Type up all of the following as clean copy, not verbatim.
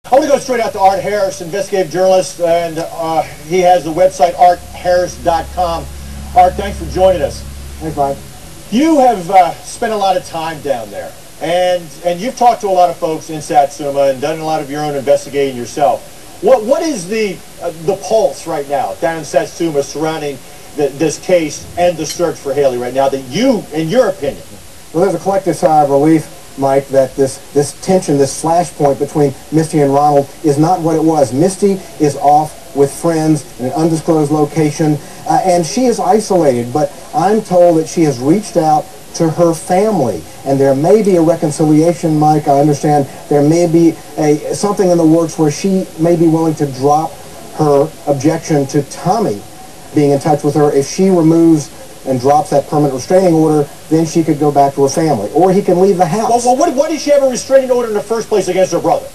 I want to go straight out to Art Harris, investigative journalist, and he has the website artharris.com. Art, thanks for joining us. Thanks, Mike. You have spent a lot of time down there, and you've talked to a lot of folks in Satsuma and done a lot of your own investigating yourself. What is the pulse right now down in Satsuma surrounding this case and the search for Haley right now, that you, in your opinion? Well, there's a collective sigh of relief, Mike, that this tension, this flashpoint between Misty and Ronald is not what it was. Misty is off with friends in an undisclosed location, and she is isolated, but I'm told that she has reached out to her family, and there may be a reconciliation, Mike. I understand there may be something in the works where she may be willing to drop her objection to Tommy being in touch with her. If she removes and drops that permanent restraining order, then she could go back to her family, or he can leave the house. Well, why did she have a restraining order in the first place against her brother?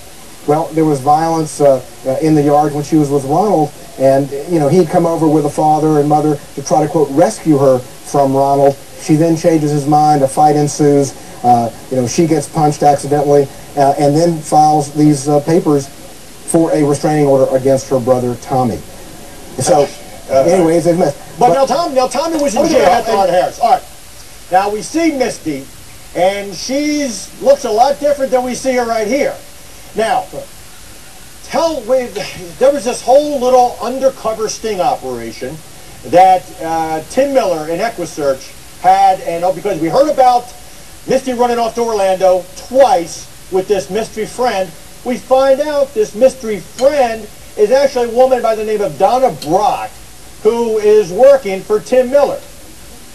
Well, there was violence in the yard when she was with Ronald, and he'd come over with a father and mother to try to, quote, rescue her from Ronald. She then changes his mind, a fight ensues, she gets punched accidentally, and then files these papers for a restraining order against her brother Tommy. So, anyways, they've missed. But now Tommy was in jail at Art Harris. All right. Now we see Misty, and looks a lot different than we see her right here. Now, there was this whole little undercover sting operation that Tim Miller in EquiSearch had, and because we heard about Misty running off to Orlando twice with this mystery friend, we find out this mystery friend is actually a woman by the name of Donna Brock, who is working for Tim Miller.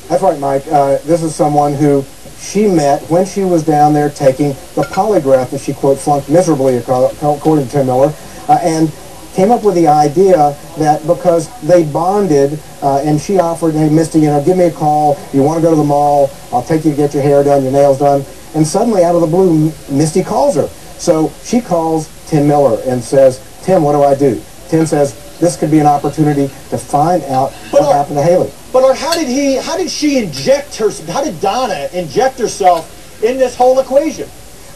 That's right, Mike. This is someone who she met when she was down there taking the polygraph that she, quote, flunked miserably, according to Tim Miller, and came up with the idea that because they bonded, and she offered, hey, Misty, give me a call. You want to go to the mall? I'll take you to get your hair done, your nails done. And suddenly, out of the blue, Misty calls her. So she calls Tim Miller and says, Tim, what do I do? Tim says, this could be an opportunity to find out what happened to Haley. But how did she inject herself? How did Donna inject herself in this whole equation?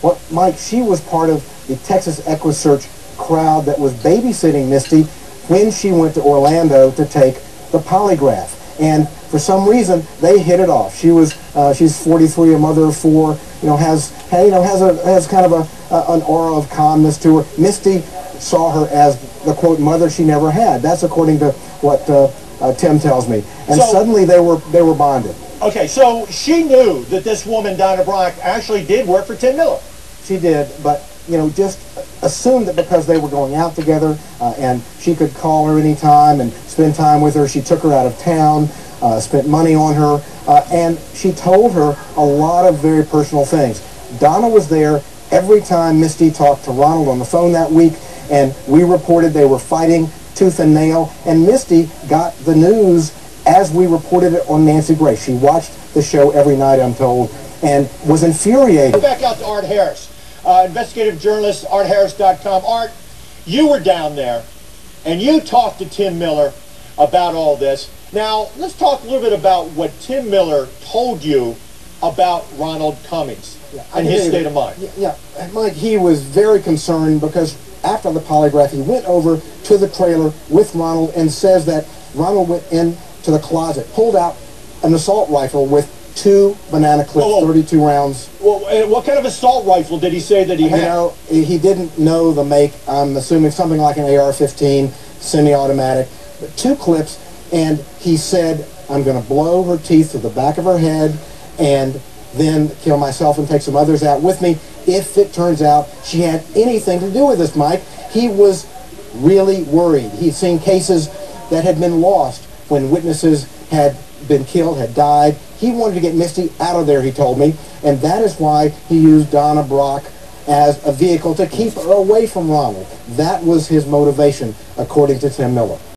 Well, Mike, she was part of the Texas EquiSearch crowd that was babysitting Misty when she went to Orlando to take the polygraph. And for some reason, they hit it off. She's 43, a mother of four, has kind of an aura of calmness to her. Misty saw her as the, quote, mother she never had. That's according to what Tim tells me. And so, suddenly they were bonded. Okay, so she knew that this woman, Donna Brock, actually did work for Tim Miller. She did, but just assumed that because they were going out together and she could call her anytime and spend time with her, she took her out of town, spent money on her, and she told her a lot of very personal things. Donna was there every time Misty talked to Ronald on the phone that week, and we reported they were fighting tooth and nail, and Misty got the news as we reported it on Nancy Grace. She watched the show every night, I'm told, and was infuriated. Go back out to Art Harris, investigative journalist, artharris.com. Art, you were down there, and you talked to Tim Miller about all this. Now, let's talk a little bit about what Tim Miller told you about Ronald Cummings and his state of mind. Yeah, Mike, he was very concerned because after the polygraph, he went over to the trailer with Ronald and says that Ronald went into the closet, pulled out an assault rifle with 2 banana clips, 32 rounds. Well, what kind of assault rifle did he say that he had? He didn't know the make. I'm assuming something like an AR-15, semi-automatic. But 2 clips, and he said, I'm going to blow her teeth to the back of her head and then kill myself and take some others out with me if it turns out she had anything to do with this, Mike. He was really worried. He'd seen cases that had been lost when witnesses had been killed, had died. He wanted to get Misty out of there, he told me, and that is why he used Donna Brock as a vehicle to keep her away from Ronald. That was his motivation, according to Tim Miller.